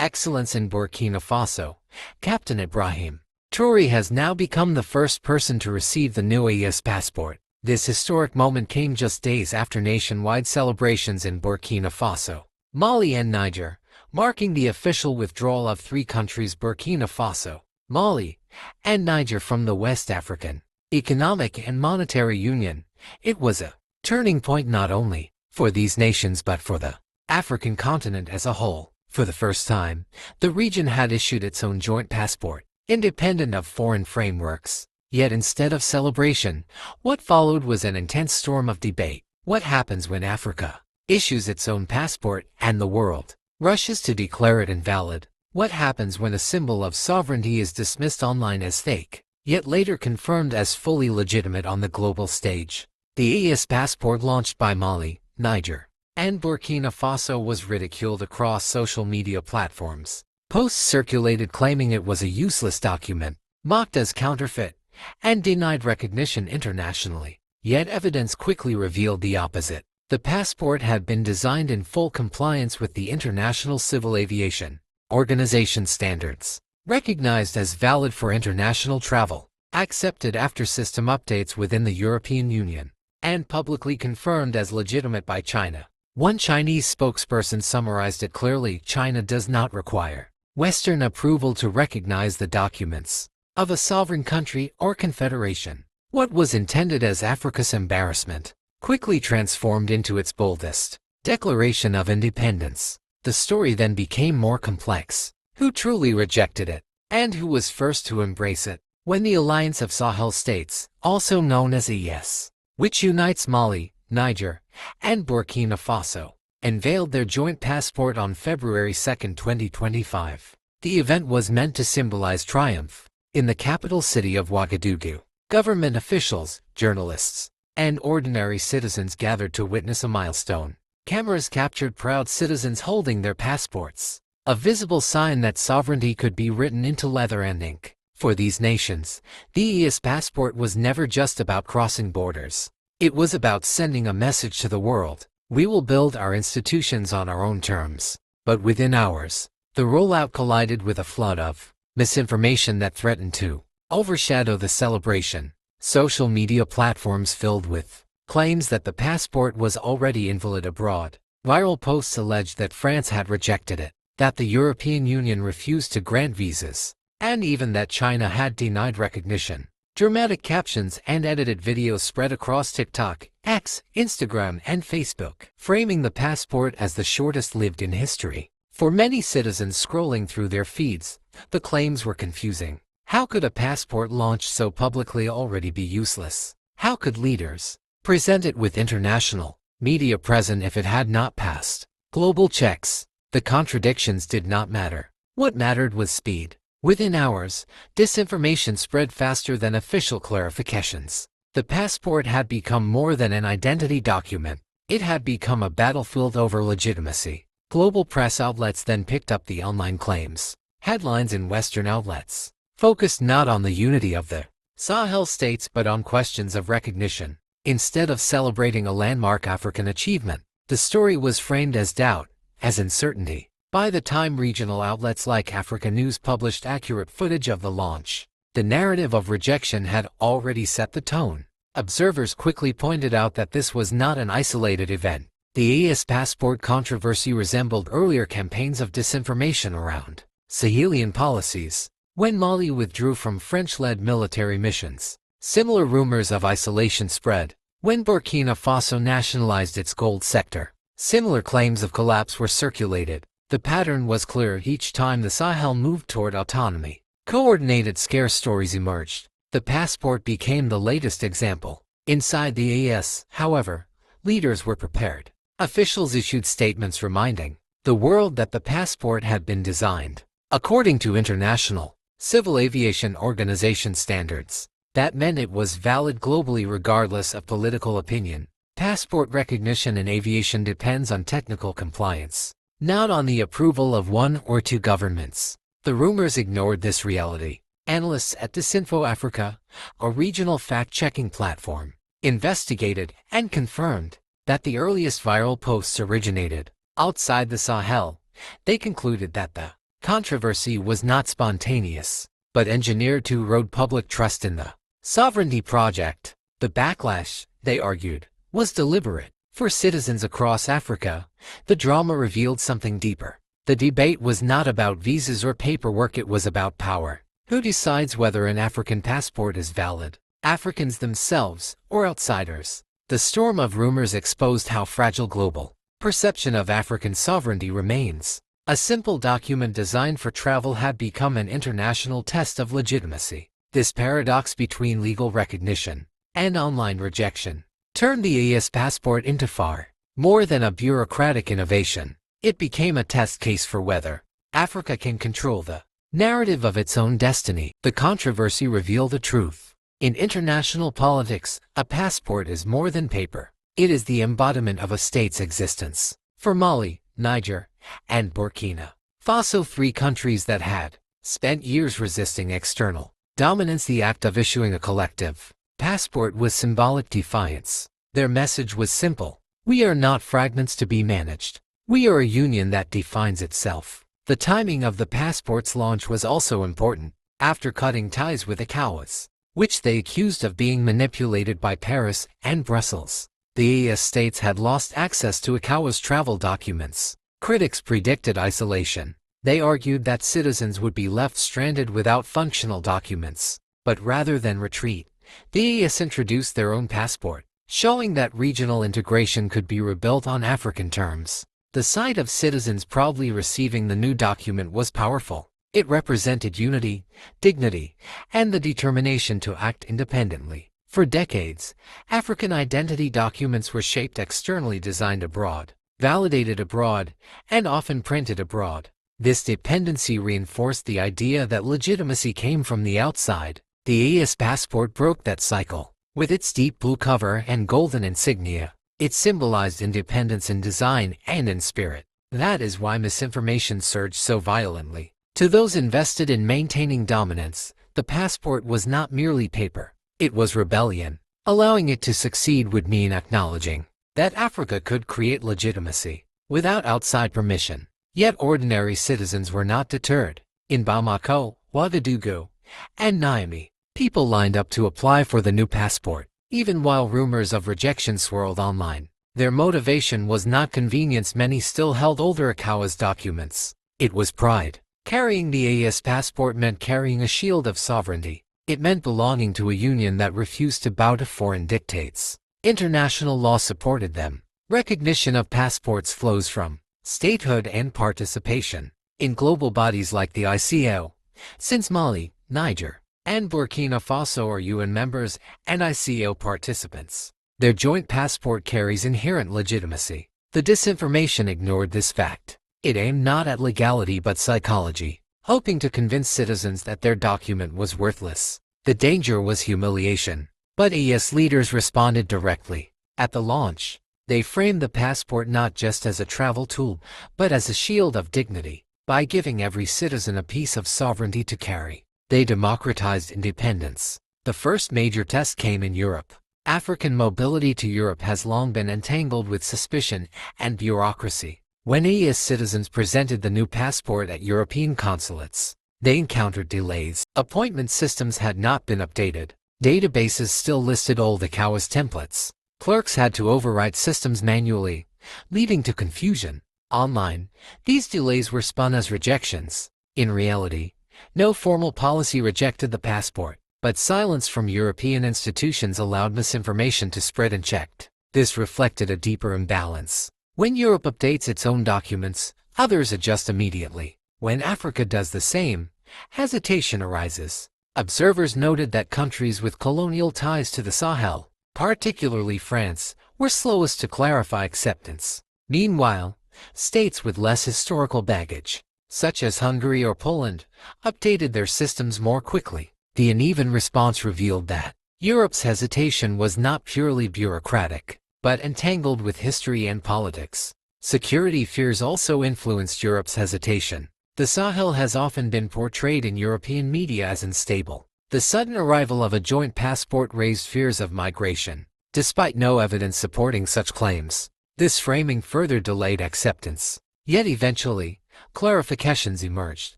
excellence in Burkina Faso, Captain Ibrahim Traoré has now become the first person to receive the new AES passport. This historic moment came just days after nationwide celebrations in Burkina Faso, Mali and Niger, marking the official withdrawal of three countries, Burkina Faso, Mali, and Niger, from the West African Economic and Monetary Union. It was a turning point not only for these nations but for the African continent as a whole. For the first time, the region had issued its own joint passport, independent of foreign frameworks. Yet instead of celebration, what followed was an intense storm of debate. What happens when Africa issues its own passport and the world rushes to declare it invalid? What happens when a symbol of sovereignty is dismissed online as fake, yet later confirmed as fully legitimate on the global stage? The AES passport, launched by Mali, Niger, and Burkina Faso, was ridiculed across social media platforms. Posts circulated claiming it was a useless document, mocked as counterfeit, and denied recognition internationally. Yet evidence quickly revealed the opposite. The passport had been designed in full compliance with the International Civil Aviation Organization standards, recognized as valid for international travel, accepted after system updates within the European Union, and publicly confirmed as legitimate by China. One Chinese spokesperson summarized it clearly: China does not require Western approval to recognize the documents of a sovereign country or confederation. What was intended as Africa's embarrassment quickly transformed into its boldest declaration of independence. The story then became more complex. Who truly rejected it, and who was first to embrace it? When the Alliance of Sahel States, also known as AES, which unites Mali, Niger, and Burkina Faso, unveiled their joint passport on February 2, 2025. The event was meant to symbolize triumph. In the capital city of Ouagadougou, government officials, journalists, and ordinary citizens gathered to witness a milestone. Cameras captured proud citizens holding their passports, a visible sign that sovereignty could be written into leather and ink. For these nations, the AES passport was never just about crossing borders. It was about sending a message to the world: we will build our institutions on our own terms. But within hours, the rollout collided with a flood of misinformation that threatened to overshadow the celebration. Social media platforms filled with claims that the passport was already invalid abroad. Viral posts alleged that France had rejected it, that the European Union refused to grant visas, and even that China had denied recognition. Dramatic captions and edited videos spread across TikTok, X, Instagram, and Facebook, framing the passport as the shortest lived in history. For many citizens scrolling through their feeds, the claims were confusing. How could a passport launched so publicly already be useless? How could leaders present it with international media present if it had not passed global checks? The contradictions did not matter. What mattered was speed. Within hours, disinformation spread faster than official clarifications. The passport had become more than an identity document. It had become a battlefield over legitimacy. Global press outlets then picked up the online claims. Headlines in Western outlets focused not on the unity of the Sahel states but on questions of recognition. Instead of celebrating a landmark African achievement, the story was framed as doubt, as uncertainty. By the time regional outlets like Africa News published accurate footage of the launch, the narrative of rejection had already set the tone. Observers quickly pointed out that this was not an isolated event. The AES passport controversy resembled earlier campaigns of disinformation around Sahelian policies. When Mali withdrew from French-led military missions, similar rumors of isolation spread. When Burkina Faso nationalized its gold sector, similar claims of collapse were circulated. The pattern was clear each time the Sahel moved toward autonomy. Coordinated scare stories emerged. The passport became the latest example. Inside the AES, however, leaders were prepared. Officials issued statements reminding the world that the passport had been designed according to International Civil Aviation Organization standards. That meant it was valid globally regardless of political opinion. Passport recognition in aviation depends on technical compliance, not on the approval of one or two governments. The rumors ignored this reality. Analysts at Disinfo Africa, a regional fact-checking platform, investigated and confirmed that the earliest viral posts originated outside the Sahel. They concluded that the Controversy was not spontaneous, but engineered to erode public trust in the sovereignty project. The backlash, they argued, was deliberate. For citizens across Africa, the drama revealed something deeper. The debate was not about visas or paperwork, it was about power. Who decides whether an African passport is valid? Africans themselves, or outsiders? The storm of rumors exposed how fragile global perception of African sovereignty remains. A simple document designed for travel had become an international test of legitimacy. This paradox between legal recognition and online rejection turned the AES passport into far more than a bureaucratic innovation. It became a test case for whether Africa can control the narrative of its own destiny. The controversy revealed the truth. In international politics, a passport is more than paper. It is the embodiment of a state's existence. For Mali, Niger, and Burkina Faso, three countries that had spent years resisting external dominance, the act of issuing a collective passport was symbolic defiance. Their message was simple: we are not fragments to be managed. We are a union that defines itself. The timing of the passport's launch was also important. After cutting ties with ECOWAS, which they accused of being manipulated by Paris and Brussels, the AES states had lost access to ECOWAS travel documents. Critics predicted isolation. They argued that citizens would be left stranded without functional documents. But rather than retreat, the AES introduced their own passport, showing that regional integration could be rebuilt on African terms. The sight of citizens proudly receiving the new document was powerful. It represented unity, dignity, and the determination to act independently. For decades, African identity documents were shaped externally, designed abroad, validated abroad, and often printed abroad. This dependency reinforced the idea that legitimacy came from the outside. The AES passport broke that cycle. With its deep blue cover and golden insignia, it symbolized independence in design and in spirit. That is why misinformation surged so violently. To those invested in maintaining dominance, the passport was not merely paper. It was rebellion. Allowing it to succeed would mean acknowledging that Africa could create legitimacy without outside permission. Yet ordinary citizens were not deterred. In Bamako, Ouagadougou, and Niamey, people lined up to apply for the new passport. Even while rumors of rejection swirled online, their motivation was not convenience. Many still held older ECOWAS documents. It was pride. Carrying the AES passport meant carrying a shield of sovereignty. It meant belonging to a union that refused to bow to foreign dictates. International law supported them. Recognition of passports flows from statehood and participation in global bodies like the ICO. Since Mali, Niger, and Burkina Faso are UN members and ICO participants, their joint passport carries inherent legitimacy. The disinformation ignored this fact. It aimed not at legality but psychology, hoping to convince citizens that their document was worthless. The danger was humiliation. But AES leaders responded directly. At the launch, they framed the passport not just as a travel tool, but as a shield of dignity. By giving every citizen a piece of sovereignty to carry, they democratized independence. The first major test came in Europe. African mobility to Europe has long been entangled with suspicion and bureaucracy. When AES citizens presented the new passport at European consulates, they encountered delays. Appointment systems had not been updated. Databases still listed old ECOWAS templates. Clerks had to overwrite systems manually, leading to confusion. Online, these delays were spun as rejections. In reality, no formal policy rejected the passport, but silence from European institutions allowed misinformation to spread unchecked. This reflected a deeper imbalance. When Europe updates its own documents, others adjust immediately. When Africa does the same, hesitation arises. Observers noted that countries with colonial ties to the Sahel, particularly France, were slowest to clarify acceptance. Meanwhile, states with less historical baggage, such as Hungary or Poland, updated their systems more quickly. The uneven response revealed that Europe's hesitation was not purely bureaucratic, but entangled with history and politics. Security fears also influenced Europe's hesitation. The Sahel has often been portrayed in European media as unstable. The sudden arrival of a joint passport raised fears of migration, despite no evidence supporting such claims. This framing further delayed acceptance. Yet eventually, clarifications emerged.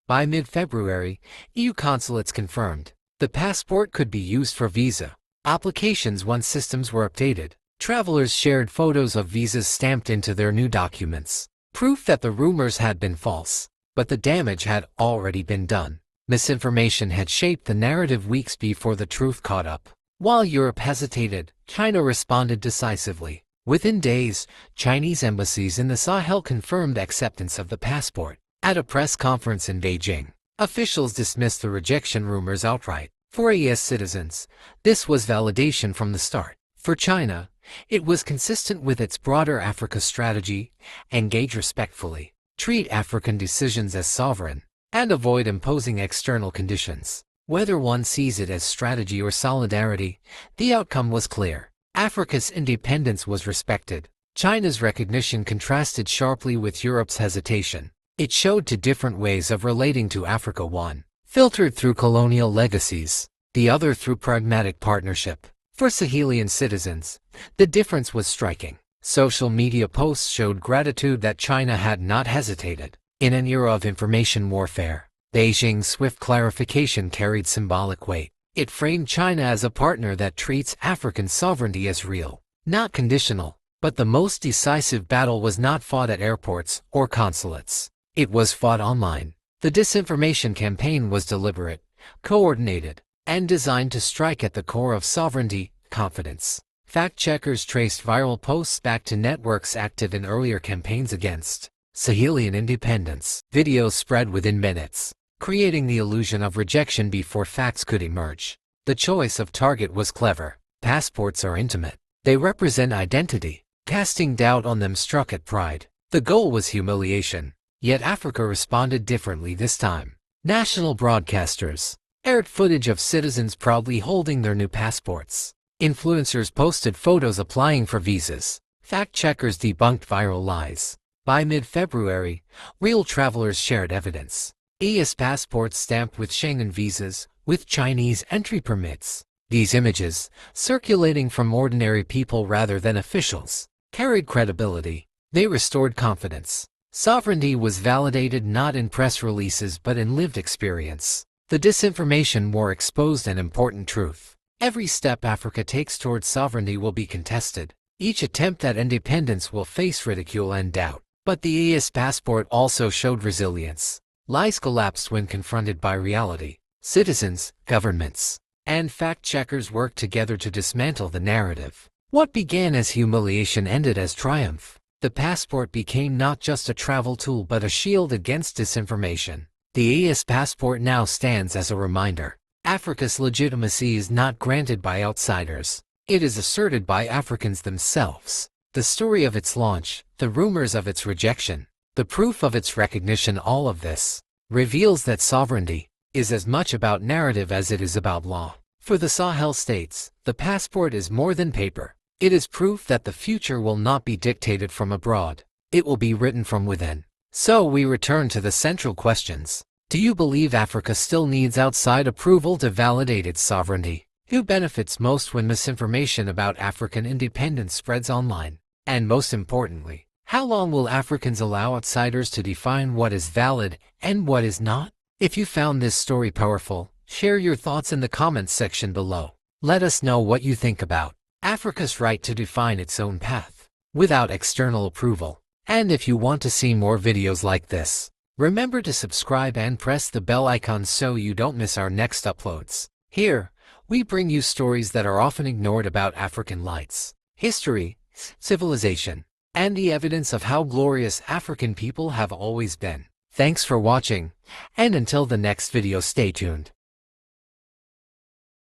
By mid-February, EU consulates confirmed the passport could be used for visa applications once systems were updated. Travelers shared photos of visas stamped into their new documents, proof that the rumors had been false. But the damage had already been done. Misinformation had shaped the narrative weeks before the truth caught up. While Europe hesitated, China responded decisively. Within days, Chinese embassies in the Sahel confirmed acceptance of the passport. At a press conference in Beijing, officials dismissed the rejection rumors outright. For AES citizens, this was validation from the start. For China, it was consistent with its broader Africa strategy: engage respectfully, treat African decisions as sovereign, and avoid imposing external conditions. Whether one sees it as strategy or solidarity, the outcome was clear. Africa's independence was respected. China's recognition contrasted sharply with Europe's hesitation. It showed two different ways of relating to Africa: one, filtered through colonial legacies, the other through pragmatic partnership. For Sahelian citizens, the difference was striking. Social media posts showed gratitude that China had not hesitated. In an era of information warfare, Beijing's swift clarification carried symbolic weight. It framed China as a partner that treats African sovereignty as real, not conditional. But the most decisive battle was not fought at airports or consulates. It was fought online. The disinformation campaign was deliberate, coordinated, and designed to strike at the core of sovereignty: confidence. Fact-checkers traced viral posts back to networks active in earlier campaigns against Sahelian independence. Videos spread within minutes, creating the illusion of rejection before facts could emerge. The choice of target was clever. Passports are intimate. They represent identity. Casting doubt on them struck at pride. The goal was humiliation. Yet Africa responded differently this time. National broadcasters aired footage of citizens proudly holding their new passports. Influencers posted photos applying for visas. Fact-checkers debunked viral lies. By mid-February, real travelers shared evidence. AES passports stamped with Schengen visas, with Chinese entry permits. These images, circulating from ordinary people rather than officials, carried credibility. They restored confidence. Sovereignty was validated not in press releases but in lived experience. The disinformation war exposed an important truth. Every step Africa takes towards sovereignty will be contested. Each attempt at independence will face ridicule and doubt. But the AES passport also showed resilience. Lies collapsed when confronted by reality. Citizens, governments, and fact-checkers worked together to dismantle the narrative. What began as humiliation ended as triumph. The passport became not just a travel tool but a shield against disinformation. The AES passport now stands as a reminder. Africa's legitimacy is not granted by outsiders. It is asserted by Africans themselves. The story of its launch, the rumors of its rejection, the proof of its recognition, all of this reveals that sovereignty is as much about narrative as it is about law. For the Sahel states, the passport is more than paper. It is proof that the future will not be dictated from abroad. It will be written from within. So we return to the central questions. Do you believe Africa still needs outside approval to validate its sovereignty? Who benefits most when misinformation about African independence spreads online? And most importantly, how long will Africans allow outsiders to define what is valid and what is not? If you found this story powerful, share your thoughts in the comments section below. Let us know what you think about Africa's right to define its own path without external approval. And if you want to see more videos like this, remember to subscribe and press the bell icon so you don't miss our next uploads. Here, we bring you stories that are often ignored about African lights, history, civilization, and the evidence of how glorious African people have always been. Thanks for watching, and until the next video, stay tuned.